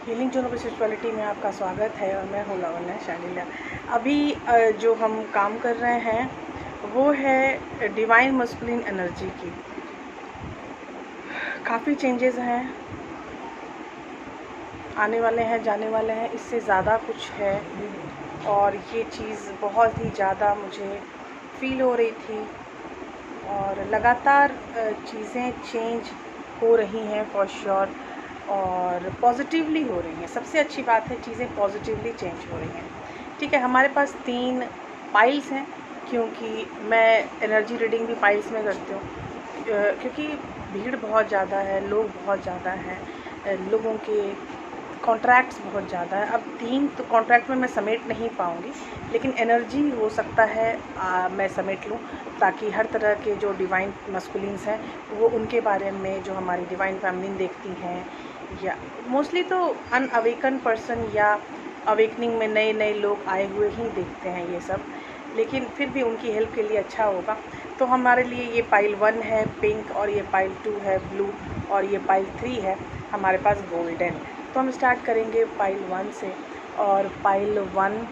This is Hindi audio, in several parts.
हीलिंग जोन ऑफ स्पिरिचुअलिटी में आपका स्वागत है और मैं हूँ लावण्या शालिला। अभी जो हम काम कर रहे हैं वो है डिवाइन मस्कुलिन एनर्जी की। काफ़ी चेंजेस हैं, आने वाले हैं, जाने वाले हैं, इससे ज़्यादा कुछ है और ये चीज़ बहुत ही ज़्यादा मुझे फील हो रही थी और लगातार चीज़ें चेंज हो रही हैं फॉर श्योर और पॉजिटिवली हो रही हैं। सबसे अच्छी बात है, चीज़ें पॉजिटिवली चेंज हो रही हैं। ठीक है, हमारे पास 3 पाइल्स हैं क्योंकि मैं एनर्जी रीडिंग भी पाइल्स में करती हूँ क्योंकि भीड़ बहुत ज़्यादा है, लोग बहुत ज़्यादा हैं, लोगों के कॉन्ट्रैक्ट्स बहुत ज़्यादा है। अब 3 तो कॉन्ट्रैक्ट में मैं समेट नहीं पाऊँगी, लेकिन एनर्जी हो सकता है मैं समेट लूँ ताकि हर तरह के जो डिवाइन मस्कुलिन्स हैं वो उनके बारे में, जो हमारी डिवाइन फेमिनिन देखती हैं या मोस्टली तो अनअवेकन पर्सन या अवेकनिंग में नए नए लोग आए हुए ही देखते हैं ये सब, लेकिन फिर भी उनकी हेल्प के लिए अच्छा होगा। तो हमारे लिए ये पाइल 1 है पिंक और ये पाइल 2 है ब्लू और ये पाइल 3 है हमारे पास गोल्डन। तो हम स्टार्ट करेंगे पाइल 1 से और पाइल 1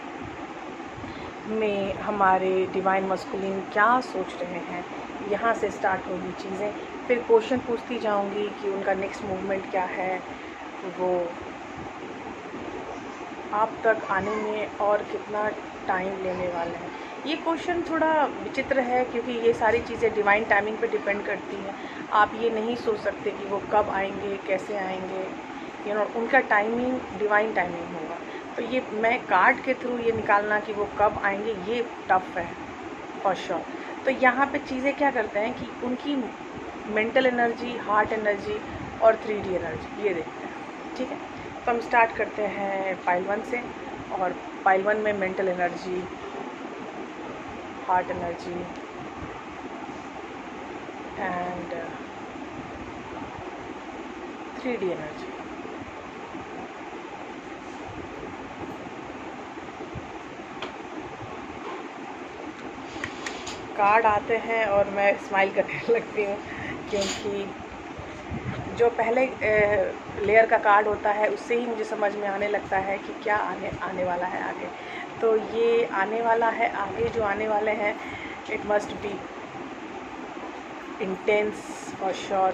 में हमारे डिवाइन मस्कुलिन क्या सोच रहे हैं, यहाँ से स्टार्ट होगी चीज़ें। फिर क्वेश्चन पूछती जाऊंगी कि उनका नेक्स्ट मूवमेंट क्या है, वो आप तक आने में और कितना टाइम लेने वाले हैं। ये क्वेश्चन थोड़ा विचित्र है क्योंकि ये सारी चीज़ें डिवाइन टाइमिंग पे डिपेंड करती हैं। आप ये नहीं सोच सकते कि वो कब आएंगे, कैसे आएंगे, उनका टाइमिंग डिवाइन टाइमिंग होगा। तो ये मैं कार्ड के थ्रू ये निकालना कि वो कब आएंगे, ये टफ है फॉर श्योर। तो यहाँ पे चीज़ें क्या करते हैं कि उनकी मेंटल एनर्जी, हार्ट एनर्जी और 3D एनर्जी ये देखते हैं। ठीक है, तो हम स्टार्ट करते हैं पाइल 1 से और पाइल 1 में mental energy, heart energy and 3D energy. Card आते हैं और मैं स्माइल करने लगती हूँ क्योंकि जो पहले लेयर का कार्ड होता है उससे ही मुझे समझ में आने लगता है कि क्या आने वाला है आगे। तो ये आने वाला है आगे, जो आने वाले हैं it must be intense for sure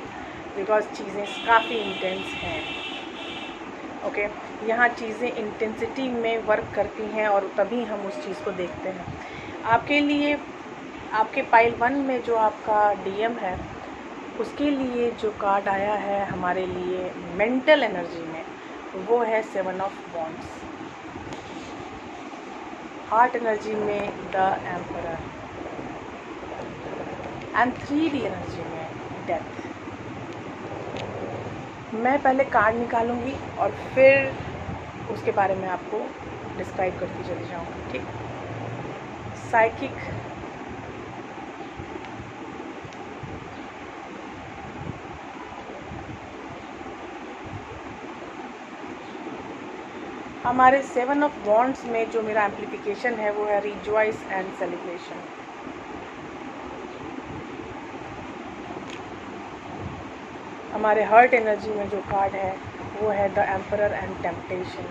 because चीज़ें काफ़ी इंटेंस हैं। ओके, यहाँ चीज़ें इंटेंसिटी में वर्क करती हैं और तभी हम उस चीज़ को देखते हैं। आपके लिए आपके पाइल 1 में जो आपका DM है उसके लिए जो कार्ड आया है हमारे लिए मेंटल एनर्जी में, वो है 7 ऑफ वॉन्ड्स। हार्ट एनर्जी में the emperor and 3D energy में डेथ। मैं पहले कार्ड निकालूंगी और फिर उसके बारे में आपको डिस्क्राइब करती चली जाऊंगी। ठीक, साइकिक, हमारे 7 ऑफ वॉन्ड्स में जो मेरा एम्प्लीफिकेशन है वो है रिजॉइस एंड सेलिब्रेशन। हमारे हार्ट एनर्जी में जो कार्ड है वो है the emperor and temptation.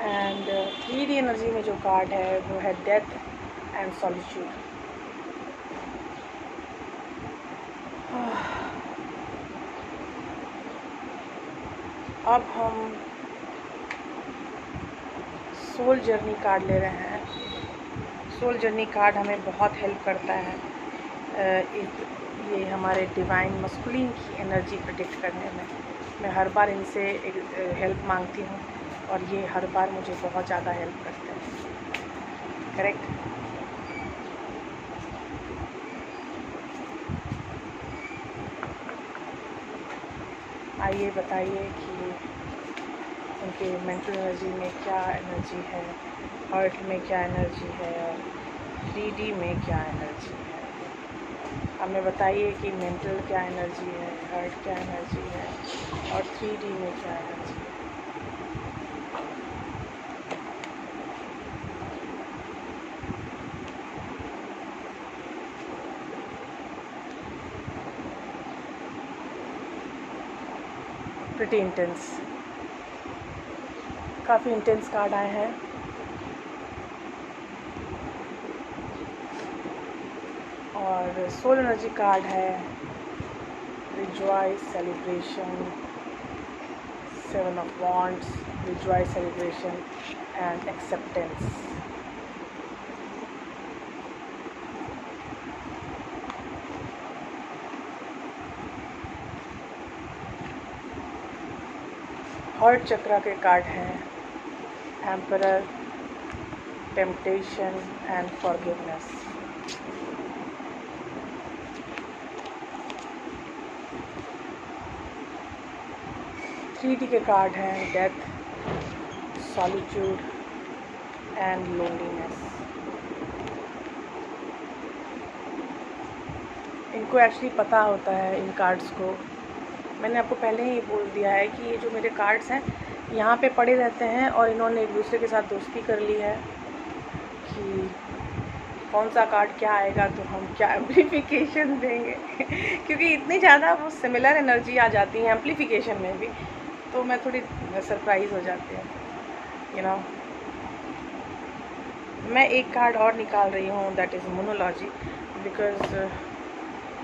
And 3D energy में जो कार्ड है वो है डेथ एंड सॉलिट्यूड। अब हम सोल जर्नी कार्ड ले रहे हैं। सोल जर्नी कार्ड हमें बहुत हेल्प करता है ये हमारे डिवाइन मस्कुलिन की एनर्जी प्रेडिक्ट करने में। मैं हर बार इनसे हेल्प मांगती हूँ और ये हर बार मुझे बहुत ज़्यादा हेल्प करते हैं। करेक्ट, आइए बताइए कि उनके मेंटल एनर्जी में क्या एनर्जी है, हार्ट में क्या एनर्जी है और 3D में क्या एनर्जी है। हमें बताइए कि मेंटल क्या एनर्जी है, हार्ट क्या एनर्जी है और 3D में क्या एनर्जी है। प्रिटी इंटेंस, काफ़ी इंटेंस कार्ड आए हैं। और सोल एनर्जी कार्ड है rejoice, celebration, 7 of wands, rejoice, celebration and acceptance. Heart chakra के कार्ड हैं emperor, temptation and forgiveness. Three के कार्ड हैं डेथ, सॉलिट्यूड एंड लोनलीनेस। इनको एक्चुअली पता होता है इन कार्ड्स को। मैंने आपको पहले ही बोल दिया है कि ये जो मेरे कार्ड्स हैं यहाँ पे पड़े रहते हैं और इन्होंने एक दूसरे के साथ दोस्ती कर ली है कि कौन सा कार्ड क्या आएगा तो हम क्या एम्प्लीफिकेशन देंगे क्योंकि इतनी ज़्यादा वो सिमिलर एनर्जी आ जाती है एम्प्लीफिकेशन में भी, तो मैं थोड़ी सरप्राइज़ हो जाती हूँ यू नो। मैं एक कार्ड और निकाल रही हूँ, दैट इज़ मोनोलॉजी, बिकॉज़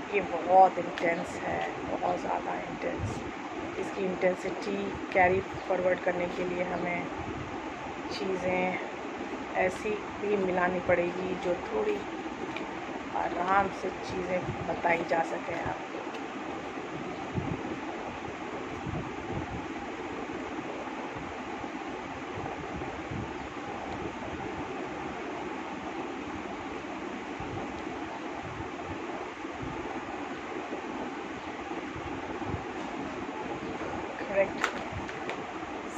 ये बहुत इंटेंस है, बहुत ज़्यादा इंटेंस। इसकी इंटेंसिटी कैरी फॉरवर्ड करने के लिए हमें चीज़ें ऐसी भी मिलानी पड़ेगी जो थोड़ी आराम से चीज़ें बताई जा सकें आपको।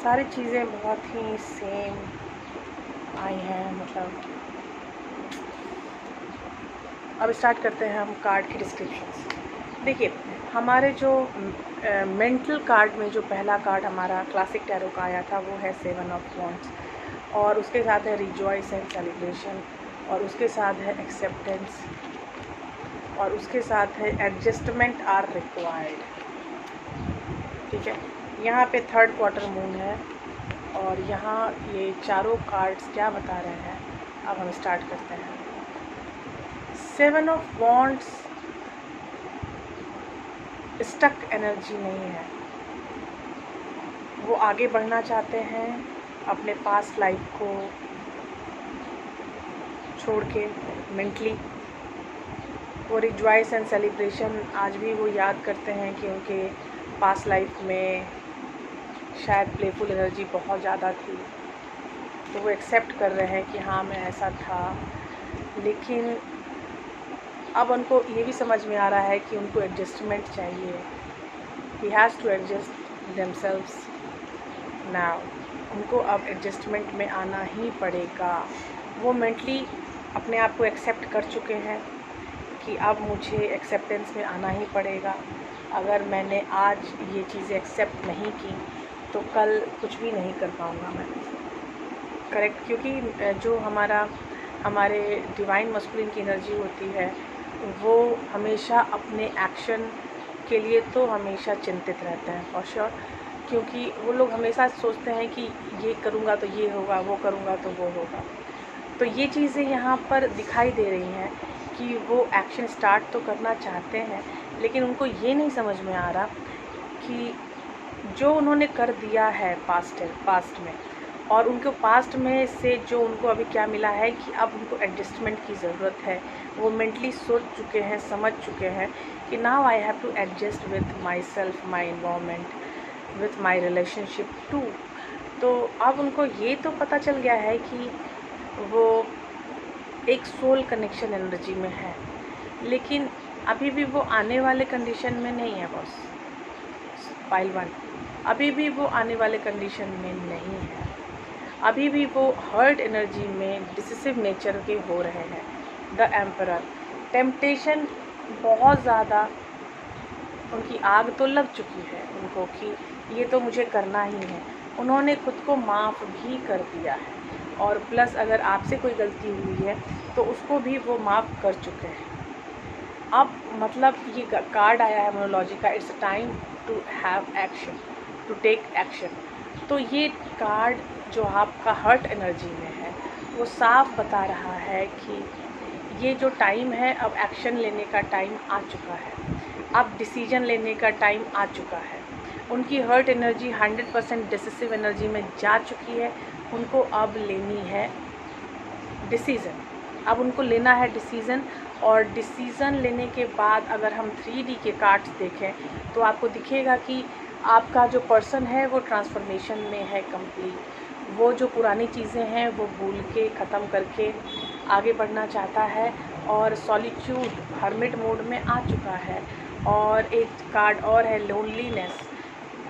सारी चीज़ें बहुत ही सेम आई हैं, मतलब अब स्टार्ट करते हैं हम कार्ड की डिस्क्रिप्शंस। देखिए हमारे जो मेंटल कार्ड में जो पहला कार्ड हमारा क्लासिक टैरो का आया था वो है 7 ऑफ वॉन्ड्स, और उसके साथ है रिजॉइस एंड सेलिब्रेशन, और उसके साथ है एक्सेप्टेंस, और उसके साथ है एडजस्टमेंट आर रिक्वायर्ड। ठीक है, यहाँ पे 3rd क्वार्टर मून है, और यहाँ ये चारों कार्ड्स क्या बता रहे हैं अब हम स्टार्ट करते हैं। 7 ऑफ वॉन्ड्स स्टक एनर्जी नहीं है, वो आगे बढ़ना चाहते हैं अपने पास्ट लाइफ को छोड़ के मेंटली। वो रिजॉइस एंड सेलिब्रेशन आज भी वो याद करते हैं कि उनके पास्ट लाइफ में शायद प्लेफुल एनर्जी बहुत ज़्यादा थी, तो वो एक्सेप्ट कर रहे हैं कि हाँ मैं ऐसा था। लेकिन अब उनको ये भी समझ में आ रहा है कि उनको एडजस्टमेंट चाहिए। He has to adjust themselves now. उनको अब एडजस्टमेंट में आना ही पड़ेगा। वो मेंटली अपने आप को एक्सेप्ट कर चुके हैं कि अब मुझे एक्सेप्टेंस में आना ही पड़ेगा। अगर मैंने आज ये चीज़ें एक्सेप्ट नहीं की तो कल कुछ भी नहीं कर पाऊँगा मैं। करेक्ट, क्योंकि जो हमारे डिवाइन मस्कुलिन की एनर्जी होती है वो हमेशा अपने एक्शन के लिए तो हमेशा चिंतित रहते हैं फॉर श्योर, क्योंकि वो लोग हमेशा सोचते हैं कि ये करूँगा तो ये होगा, वो करूँगा तो वो होगा। तो ये चीज़ें यहाँ पर दिखाई दे रही हैं कि वो एक्शन स्टार्ट तो करना चाहते हैं, लेकिन उनको ये नहीं समझ में आ रहा कि जो उन्होंने कर दिया है पास्ट में, और उनको पास्ट में से जो उनको अभी क्या मिला है कि अब उनको एडजस्टमेंट की ज़रूरत है। वो मेंटली सोच चुके हैं, समझ चुके हैं कि now I have to adjust with myself, my environment, with my relationship too. तो अब उनको ये तो पता चल गया है कि वो एक सोल कनेक्शन एनर्जी में है, लेकिन अभी भी वो आने वाले कंडीशन में नहीं है बॉस। पाइल 1 अभी भी वो आने वाले कंडीशन में नहीं है। अभी भी वो हर्ट एनर्जी में डिसिसिव नेचर के हो रहे हैं। द एम्परर, टेम्पटेशन बहुत ज़्यादा, उनकी आग तो लग चुकी है उनको कि ये तो मुझे करना ही है। उन्होंने खुद को माफ़ भी कर दिया है, और प्लस अगर आपसे कोई गलती हुई है तो उसको भी वो माफ़ कर चुके हैं। अब मतलब ये कार्ड आया है मोनोलॉजी का, it's time to have action. To take action. तो ये कार्ड जो आपका हर्ट एनर्जी में है वो साफ बता रहा है कि ये जो टाइम है अब एक्शन लेने का टाइम आ चुका है, अब डिसीजन लेने का टाइम आ चुका है। उनकी हर्ट एनर्जी 100% डिसिसिव एनर्जी में जा चुकी है। उनको अब लेनी है डिसीज़न, अब उनको लेना है डिसीज़न। और डिसीज़न लेने के बाद अगर हम 3D के कार्ड्स देखें तो आपको दिखेगा कि आपका जो पर्सन है वो ट्रांसफॉर्मेशन में है कंप्लीट। वो जो पुरानी चीज़ें हैं वो भूल के ख़त्म करके आगे बढ़ना चाहता है और सॉलिट्यूड हर्मिट मोड में आ चुका है। और एक कार्ड और है लोनलीनेस,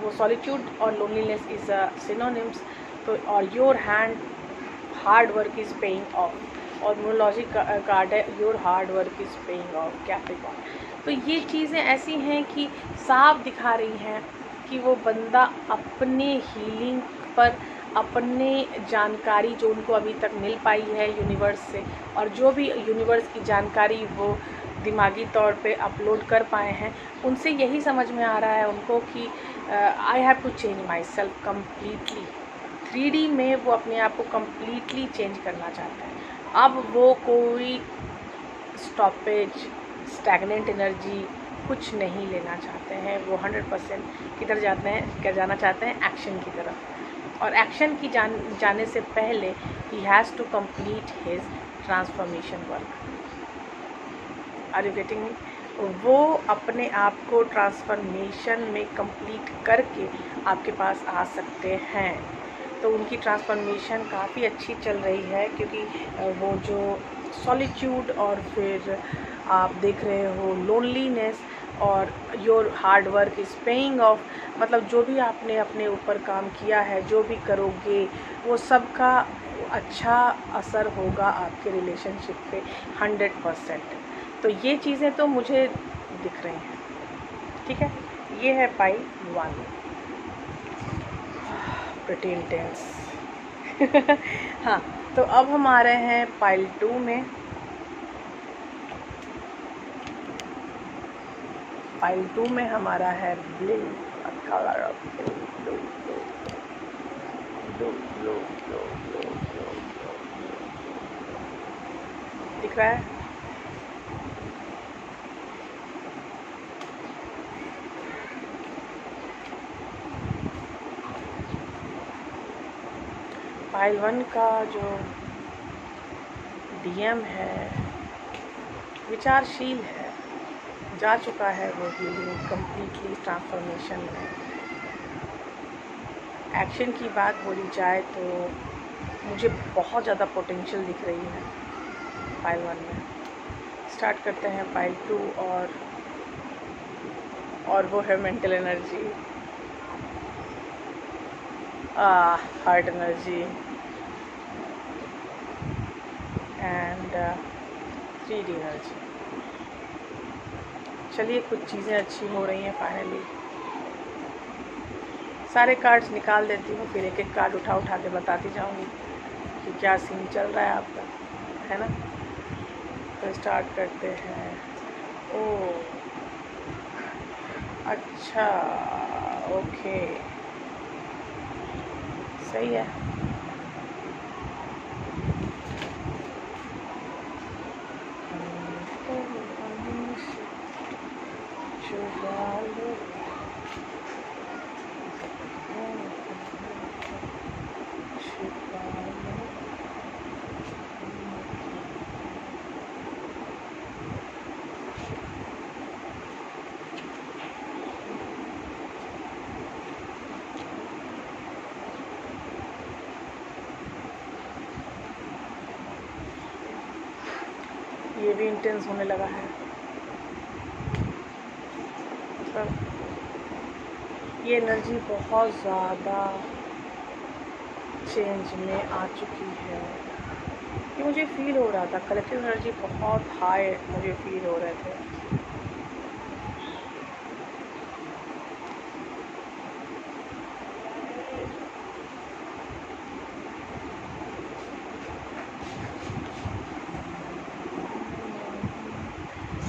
वो सॉलिट्यूड और लोनलीनेस इज़ अ सिनोनिम्स। तो और your hand hard work is paying off, और न्यूमरोलॉजी कार्ड है your hard work is paying off, Capricorn. तो ये चीज़ें ऐसी हैं कि साफ दिखा रही हैं कि वो बंदा अपने हीलिंग पर, अपने जानकारी जो उनको अभी तक मिल पाई है यूनिवर्स से, और जो भी यूनिवर्स की जानकारी वो दिमागी तौर पे अपलोड कर पाए हैं, उनसे यही समझ में आ रहा है उनको कि I have to change myself completely. 3D में वो अपने आप को कम्प्लीटली चेंज करना चाहते हैं। अब वो कोई स्टॉपेज, स्टैगनेंट एनर्जी कुछ नहीं लेना चाहते हैं। वो 100% किधर जाना चाहते हैं, एक्शन की तरफ। और एक्शन की जाने से पहले he has to complete his transformation work. Are you getting me? वो अपने आप को ट्रांसफॉर्मेशन में कंप्लीट करके आपके पास आ सकते हैं। तो उनकी ट्रांसफॉर्मेशन काफ़ी अच्छी चल रही है, क्योंकि वो जो सॉलिट्यूड और फिर आप देख रहे हो लोनलीनेस और your hard work is paying off, मतलब जो भी आपने अपने ऊपर काम किया है, जो भी करोगे वो सब का अच्छा असर होगा आपके रिलेशनशिप पे 100%। तो ये चीज़ें तो मुझे दिख रही हैं। ठीक है, ये है पाइल 1, प्रिटी इंटेंस। हाँ, तो अब हम आ रहे हैं पाइल 2 में। पाइल 2 में हमारा है ब्लू, कलर ऑफ ब्लू, दिख रहा है? पाइल 1 का जो डीएम है विचारशील है, जा चुका है वो हीलिंग कम्प्लीटली ट्रांसफॉर्मेशन में। एक्शन की बात बोली जाए तो मुझे बहुत ज़्यादा पोटेंशियल दिख रही है पाइल 1 में। स्टार्ट करते हैं पाइल 2, और वो है mental energy, heart energy and 3D energy. चलिए, कुछ चीज़ें अच्छी हो रही हैं फाइनली। सारे कार्ड्स निकाल देती हूँ, फिर एक एक कार्ड उठा के बताती जाऊँगी कि क्या सीन चल रहा है आपका, है ना। तो स्टार्ट करते हैं। ओह अच्छा, ओके, सही है। ये भी इंटेंस होने लगा है, मतलब ये एनर्जी बहुत ज़्यादा चेंज में आ चुकी है। ये मुझे फील हो रहा था, कलेक्टिव एनर्जी बहुत हाई मुझे फील हो रहे थे।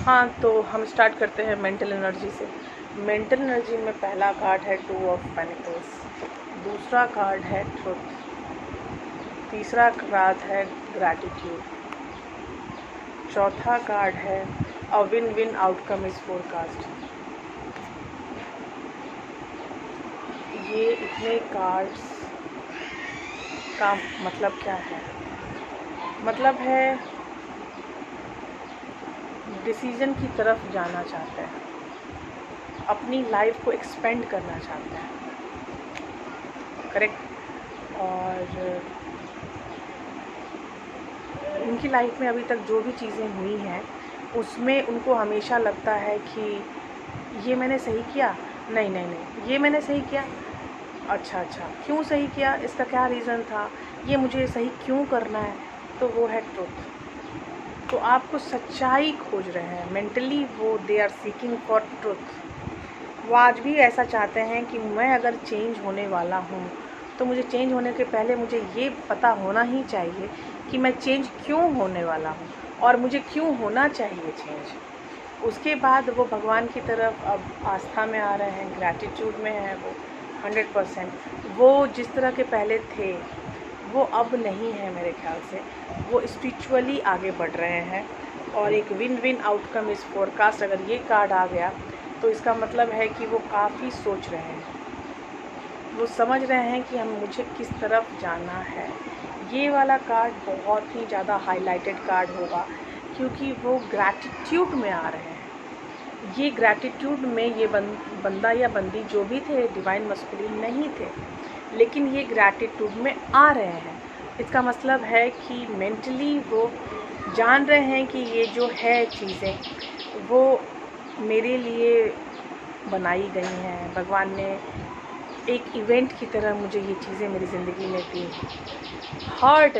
हाँ, तो हम स्टार्ट करते हैं मेंटल एनर्जी से। मेंटल एनर्जी में पहला कार्ड है 2 ऑफ पेनिकल्स, दूसरा कार्ड है ट्रुथ, तीसरा कार्ड है ग्रैटिट्यूड, चौथा कार्ड है a win win outcome is forecast. ये इतने कार्ड्स का मतलब क्या है? मतलब है डिसीजन की तरफ जाना चाहते हैं, अपनी लाइफ को एक्सपेंड करना चाहते हैं, करेक्ट। और उनकी लाइफ में अभी तक जो भी चीज़ें हुई हैं उसमें उनको हमेशा लगता है कि ये मैंने सही किया, नहीं नहीं नहीं ये मैंने सही किया, अच्छा क्यों सही किया, इसका क्या रीज़न था, ये मुझे सही क्यों करना है। तो वो है ट्रुथ। तो आपको सच्चाई खोज रहे हैं मेंटली, वो they are seeking for truth. वो आज भी ऐसा चाहते हैं कि मैं अगर चेंज होने वाला हूँ तो मुझे चेंज होने के पहले मुझे ये पता होना ही चाहिए कि मैं चेंज क्यों होने वाला हूँ और मुझे क्यों होना चाहिए चेंज। उसके बाद वो भगवान की तरफ अब आस्था में आ रहे हैं, ग्रैटिट्यूड में है वो 100%। वो जिस तरह के पहले थे वो अब नहीं है मेरे ख्याल से, वो स्पिरिचुअली आगे बढ़ रहे हैं। और एक विन विन आउटकम इस फोरकास्ट, अगर ये कार्ड आ गया तो इसका मतलब है कि वो काफ़ी सोच रहे हैं, वो समझ रहे हैं कि मुझे किस तरफ जाना है। ये वाला कार्ड बहुत ही ज़्यादा हाईलाइटेड कार्ड होगा क्योंकि वो ग्रैटिट्यूड में आ रहे हैं। ये ग्रैटिट्यूड में ये बंदा या बंदी जो भी थे डिवाइन मस्कुलिन नहीं थे, लेकिन ये ग्रैटिट्यूड में आ रहे हैं। इसका मतलब है कि मेंटली वो जान रहे हैं कि ये जो है चीज़ें वो मेरे लिए बनाई गई हैं, भगवान ने एक इवेंट की तरह मुझे ये चीज़ें मेरी ज़िंदगी में दी। हार्ट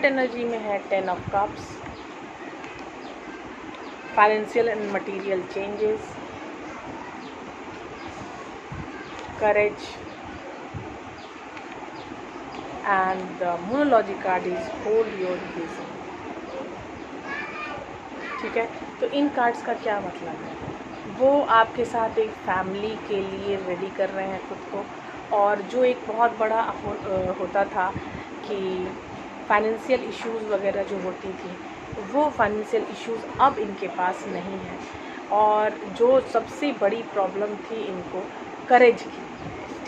एनर्जी में है 10 of cups, financial and material changes, courage, and the monology card is hold your vision. ठीक है, तो इन कार्ड्स का क्या मतलब है? वो आपके साथ एक फैमिली के लिए रेडी कर रहे हैं खुद को। और जो एक बहुत बड़ा होता था कि फाइनेंशियल इश्यूज़ वगैरह जो होती थी, वो फाइनेंशियल इश्यूज़ अब इनके पास नहीं है। और जो सबसे बड़ी प्रॉब्लम थी इनको करेज की,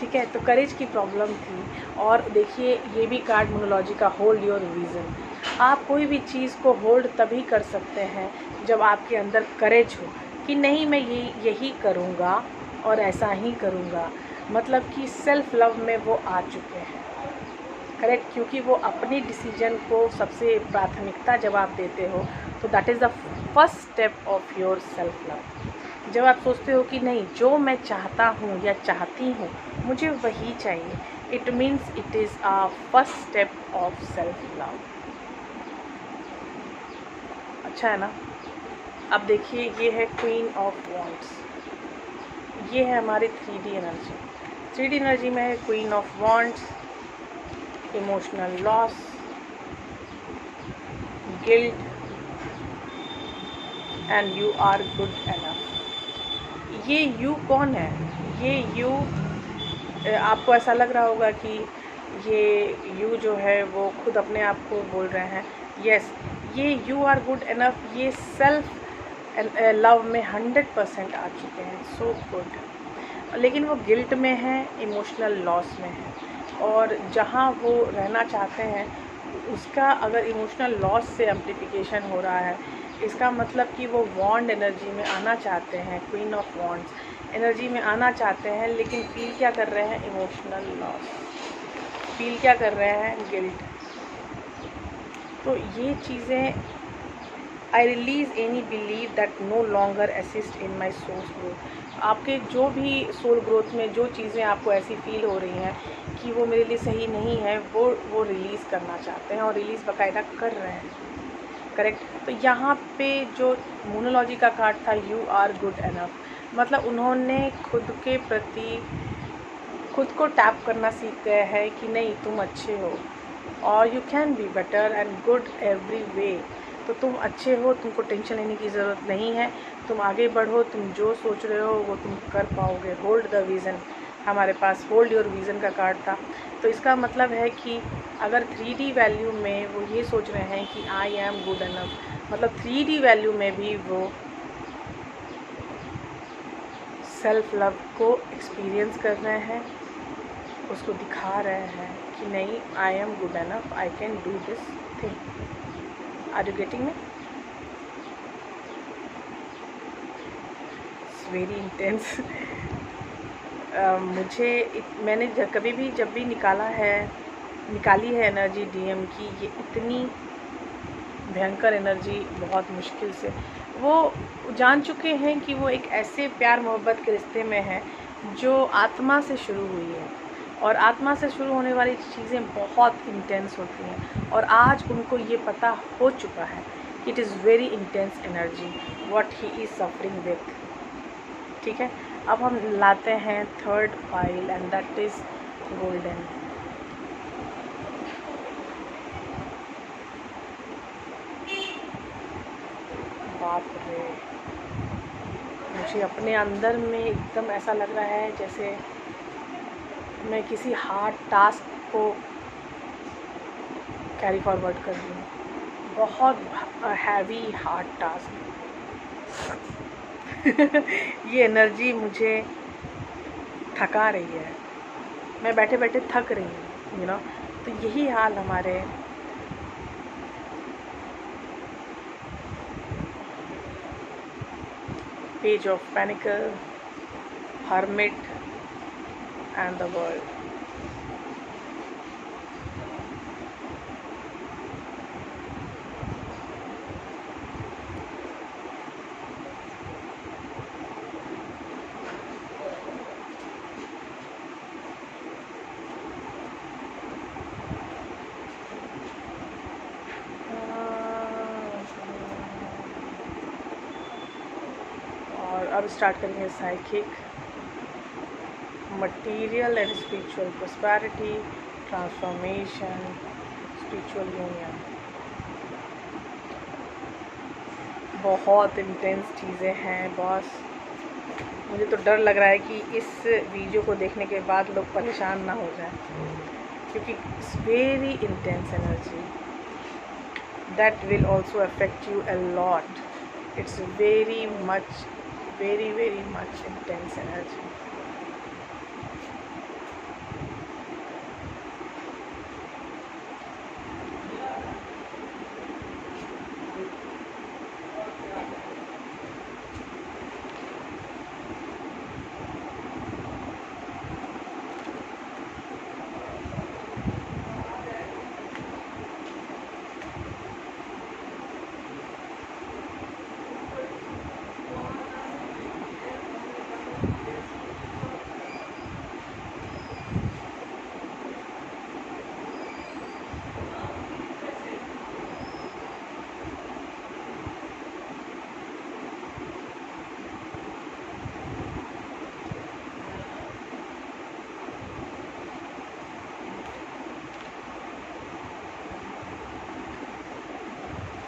ठीक है, तो करेज की प्रॉब्लम थी। और देखिए ये भी कार्ड मोनोलॉजी का होल्ड योर विज़न। आप कोई भी चीज़ को होल्ड तभी कर सकते हैं जब आपके अंदर करेज हो कि नहीं मैं यही करूँगा और ऐसा ही करूँगा। मतलब कि सेल्फ लव में वो आ चुके हैं, करेक्ट, क्योंकि वो अपनी डिसीजन को सबसे प्राथमिकता जब आप देते हो तो that is the first step of your self love. जब आप सोचते हो कि नहीं जो मैं चाहता हूँ या चाहती हूँ मुझे वही चाहिए, it means it is a first step of self love. अच्छा है ना। अब देखिए ये है क्वीन ऑफ वॉन्ड्स, ये है हमारी 3D एनर्जी। 3D एनर्जी में है queen of wands, emotional loss, guilt and you are good enough. ये यू कौन है? ये यू आपको ऐसा लग रहा होगा कि ये यू जो है वो खुद अपने आप को बोल रहे हैं। यस, ये यू आर गुड एनफ, ये सेल्फ लव में 100% आ चुके हैं। So good. लेकिन वो गिल्ट में है, इमोशनल लॉस में है। और जहाँ वो रहना चाहते हैं उसका अगर इमोशनल लॉस से एम्प्लीफिकेशन हो रहा है, इसका मतलब कि वो वॉन्ड एनर्जी में आना चाहते हैं, क्वीन ऑफ वॉन्ड्स एनर्जी में आना चाहते हैं, लेकिन फील क्या कर रहे हैं? Emotional loss. फील क्या कर रहे हैं? गिल्ट। तो ये चीज़ें I release any believe that no longer assist in my soul growth. आपके जो भी सोल ग्रोथ में जो चीज़ें आपको ऐसी फील हो रही हैं कि वो मेरे लिए सही नहीं है, वो रिलीज़ करना चाहते हैं और रिलीज़ बाकायदा कर रहे हैं, करेक्ट। तो यहाँ पे जो मोनोलॉजी का कार्ड था यू आर गुड एनफ, मतलब उन्होंने खुद के प्रति खुद को टैप करना सीख गए हैं कि नहीं तुम अच्छे हो और you can be better and good every way. तो तुम अच्छे हो, तुमको टेंशन लेने की ज़रूरत नहीं है, तुम आगे बढ़ो, तुम जो सोच रहे हो वो तुम कर पाओगे। होल्ड द विज़न, हमारे पास होल्ड योर विज़न का कार्ड था। तो इसका मतलब है कि अगर 3D वैल्यू में वो ये सोच रहे हैं कि आई एम गुड इनफ, मतलब 3D वैल्यू में भी वो सेल्फ लव को एक्सपीरियंस कर रहे हैं, उसको दिखा रहे हैं कि नहीं, I am good enough, I can do this thing. Are you getting me? It's very intense. मैंने कभी भी जब भी निकाली है एनर्जी डीएम की, ये इतनी भयंकर एनर्जी बहुत मुश्किल से वो जान चुके हैं कि वो एक ऐसे प्यार मोहब्बत के रिश्ते में है जो आत्मा से शुरू हुई है, और आत्मा से शुरू होने वाली चीज़ें बहुत इंटेंस होती हैं, और आज उनको ये पता हो चुका है कि it is very intense energy what he is suffering with. ठीक है, अब हम लाते हैं third pile and that is golden. बाप रे, मुझे अपने अंदर में एकदम ऐसा लग रहा है जैसे मैं किसी हार्ड टास्क को कैरी फॉरवर्ड कर रही हूँ, बहुत हैवी हार्ड टास्क। ये एनर्जी मुझे थका रही है, मैं बैठे बैठे थक रही हूँ, यू नो। तो यही हाल हमारे page of panicle, hermit and the world. अब स्टार्ट करेंगे psychic, material and spiritual prosperity, transformation, spiritual union. बहुत इंटेंस चीज़ें हैं बॉस। मुझे तो डर लग रहा है कि इस वीडियो को देखने के बाद लोग परेशान ना हो जाएं, क्योंकि it's very intense energy that will also affect you a lot. It's very much intense energy.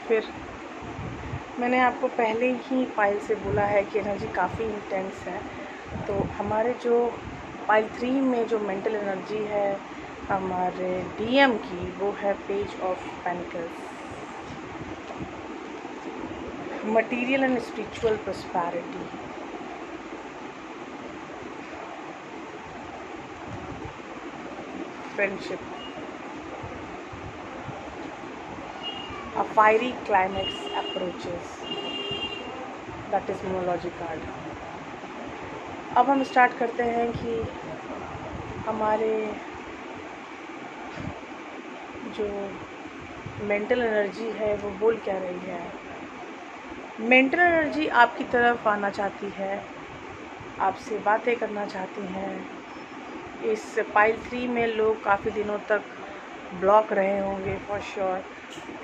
फिर मैंने आपको पहले ही पाइल से बोला है कि एनर्जी काफ़ी इंटेंस है। तो हमारे जो पाइल 3 में जो मेंटल एनर्जी है हमारे डीएम की, वो है page of pentacles, material and spiritual prosperity, friendship, a fiery climax approaches, that is numerology card। अब हम स्टार्ट करते हैं कि हमारे जो मेंटल एनर्जी है वो बोल क्या रही है। मेंटल एनर्जी आपकी तरफ आना चाहती है, आपसे बातें करना चाहती हैं। इस पाइल 3 में लोग काफ़ी दिनों तक ब्लॉक रहे होंगे फॉर श्योर।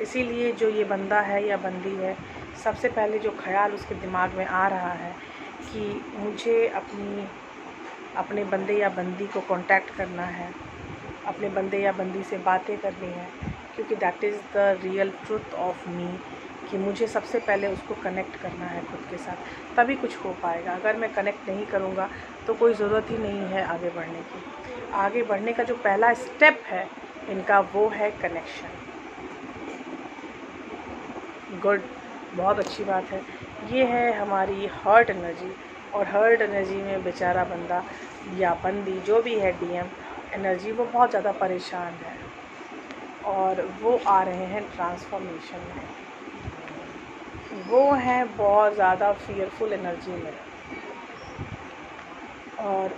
इसीलिए जो ये बंदा है या बंदी है, सबसे पहले जो ख्याल उसके दिमाग में आ रहा है कि मुझे अपने बंदे या बंदी को कांटेक्ट करना है, अपने बंदे या बंदी से बातें करनी है, क्योंकि that is the real truth of me, कि मुझे सबसे पहले उसको कनेक्ट करना है खुद के साथ, तभी कुछ हो पाएगा। अगर मैं कनेक्ट नहीं करूँगा तो कोई ज़रूरत ही नहीं है आगे बढ़ने की। आगे बढ़ने का जो पहला स्टेप है इनका वो है कनेक्शन। गुड, बहुत अच्छी बात है। ये है हमारी हर्ट एनर्जी, और हर्ट एनर्जी में बेचारा बंदा या बंदी जो भी है डीएम एनर्जी, वो बहुत ज़्यादा परेशान है और वो आ रहे हैं ट्रांसफॉर्मेशन में। वो हैं बहुत ज़्यादा फियरफुल एनर्जी में, और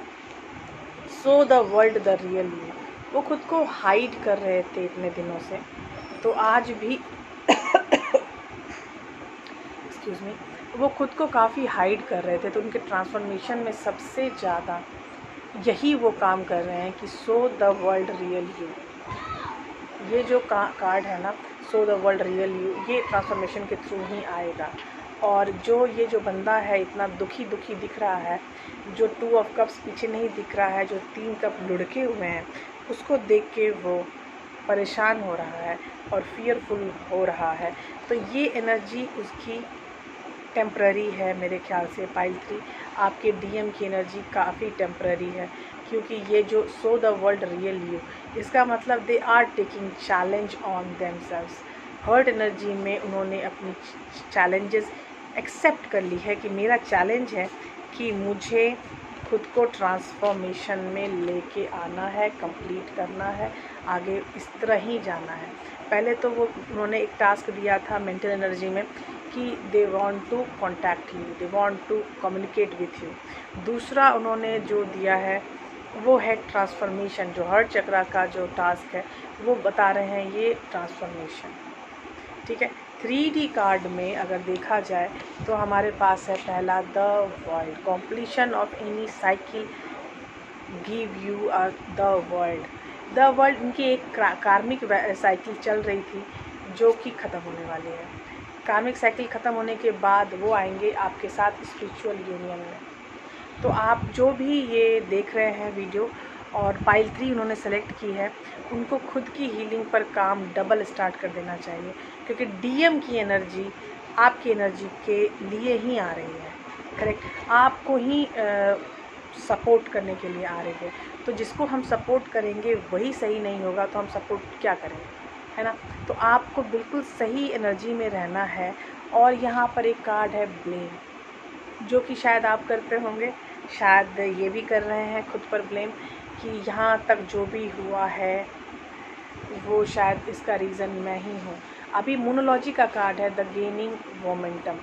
सो the world the real you. वो खुद को हाइड कर रहे थे इतने दिनों से, तो आज भी एक्सक्यूज़ मी, वो खुद को काफ़ी हाइड कर रहे थे। तो उनके ट्रांसफॉर्मेशन में सबसे ज़्यादा यही वो काम कर रहे हैं कि सो द वर्ल्ड रियल यू। ये जो कार्ड है ना, सो द वर्ल्ड रियल यू, ये ट्रांसफॉर्मेशन के थ्रू ही आएगा। और ये जो बंदा है इतना दुखी दिख रहा है, जो 2 ऑफ कप्स पीछे नहीं दिख रहा है, जो 3 कप लुढ़के हुए हैं, उसको देख के वो परेशान हो रहा है और फियरफुल हो रहा है। तो ये एनर्जी उसकी टेम्प्ररी है मेरे ख्याल से। पाइल 3, आपके डीएम की एनर्जी काफ़ी टेम्प्ररी है, क्योंकि ये जो so the world real you, इसका मतलब they are taking challenge on themselves. Heart energy में उन्होंने अपनी चैलेंजेस एक्सेप्ट कर ली है कि मेरा चैलेंज है कि मुझे खुद को ट्रांसफॉर्मेशन में लेके आना है, कंप्लीट करना है, आगे इस तरह ही जाना है। पहले तो उन्होंने एक टास्क दिया था मेंटल एनर्जी में कि they want to contact you, they want to communicate with you. दूसरा उन्होंने जो दिया है वो है ट्रांसफॉर्मेशन। जो हर्ट चक्रा का जो टास्क है वो बता रहे हैं ये ट्रांसफॉर्मेशन, ठीक है। 3D कार्ड में अगर देखा जाए तो हमारे पास है पहला the world, completion of any cycle give you the world. The world इनकी एक कार्मिक साइकिल चल रही थी जो कि ख़त्म होने वाली है। कार्मिक साइकिल ख़त्म होने के बाद वो आएंगे आपके साथ स्पिरिचुअल यूनियन में। तो आप जो भी ये देख रहे हैं वीडियो और पाइल 3 उन्होंने सेलेक्ट की है, उनको खुद की हीलिंग पर काम डबल स्टार्ट कर देना चाहिए, क्योंकि डीएम की एनर्जी आपकी एनर्जी के लिए ही आ रही है, करेक्ट। आपको ही सपोर्ट करने के लिए आ रही है। तो जिसको हम सपोर्ट करेंगे वही सही नहीं होगा तो हम सपोर्ट क्या करेंगे, है ना। तो आपको बिल्कुल सही एनर्जी में रहना है। और यहाँ पर एक कार्ड है ब्लेम, जो कि शायद आप करते होंगे, शायद ये भी कर रहे हैं खुद पर ब्लेम कि यहाँ तक जो भी हुआ है वो शायद इसका रीज़न मैं ही हूँ। अभी मोनोलॉजी का कार्ड है the gaining momentum,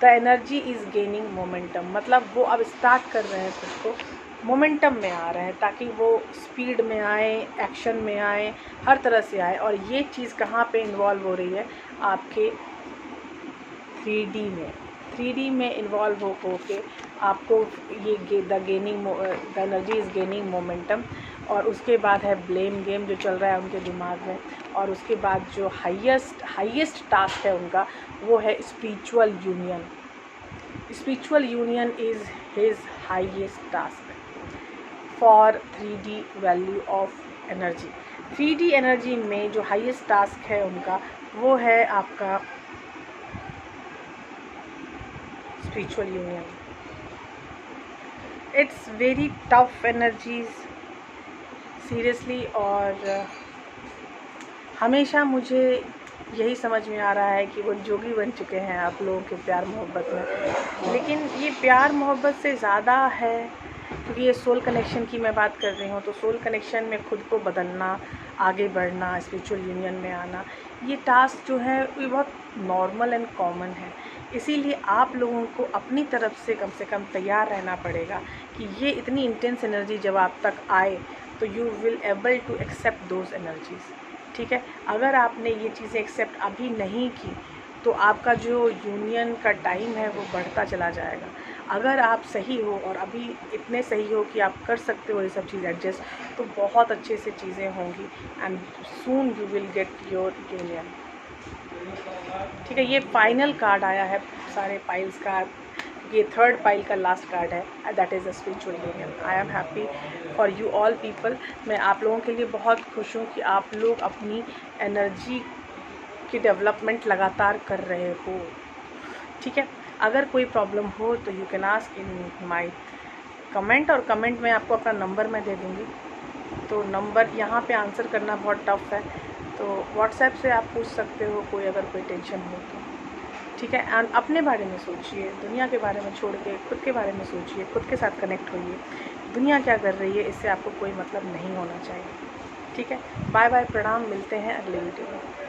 the energy is gaining momentum, मतलब वो अब स्टार्ट कर रहे हैं खुद को, मोमेंटम में आ रहे हैं ताकि वो स्पीड में आए, एक्शन में आए, हर तरह से आए। और ये चीज़ कहाँ पे इन्वॉल्व हो रही है, आपके 3D में इन्वॉल्व हो के आपको ये the energy is gaining momentum. और उसके बाद है ब्लेम गेम जो चल रहा है उनके दिमाग में। और उसके बाद जो हाईएस्ट टास्क है उनका वो है spiritual union. Spiritual union is his highest task for 3D value of energy. 3D energy में जो हाईएस्ट टास्क है उनका वो है आपका spiritual union. It's very tough energies seriously. और हमेशा मुझे यही समझ में आ रहा है कि वो जोगी बन चुके हैं आप लोगों के प्यार मोहब्बत में। लेकिन ये प्यार मोहब्बत से ज़्यादा है, क्योंकि ये सोल कनेक्शन की मैं बात कर रही हूँ। तो सोल कनेक्शन में खुद को बदलना, आगे बढ़ना, स्पिरिचुअल यूनियन में आना, ये टास्क जो है ये बहुत नॉर्मल एंड कॉमन है। इसीलिए आप लोगों को अपनी तरफ से कम तैयार रहना पड़ेगा कि ये इतनी इंटेंस एनर्जी जब आप तक आए तो you will able to accept those energies, ठीक है। अगर आपने ये चीज़ें एक्सेप्ट अभी नहीं की तो आपका जो यूनियन का टाइम है वो बढ़ता चला जाएगा। अगर आप सही हो और अभी इतने सही हो कि आप कर सकते हो ये सब चीज़ एडजस्ट, तो बहुत अच्छे से चीज़ें होंगी and soon you will get your union, ठीक है। ये फाइनल कार्ड आया है सारे पाइल्स का, ये 3rd पाइल का लास्ट कार्ड है, that is the spiritual union. I am happy for you all people. मैं आप लोगों के लिए बहुत खुश हूँ कि आप लोग अपनी एनर्जी की डेवलपमेंट लगातार कर रहे हो। ठीक है, अगर कोई प्रॉब्लम हो तो you can ask in my comment, और कमेंट में आपको अपना नंबर मैं दे दूँगी। तो नंबर यहाँ पे आंसर करना बहुत टफ है, तो व्हाट्सएप से आप पूछ सकते हो कोई अगर कोई टेंशन हो तो। ठीक है, एंड अपने बारे में सोचिए, दुनिया के बारे में छोड़ के खुद के बारे में सोचिए, खुद के साथ कनेक्ट होइए। दुनिया क्या कर रही है इससे आपको कोई मतलब नहीं होना चाहिए। ठीक है, बाय बाय, प्रणाम, मिलते हैं अगले वीडियो में।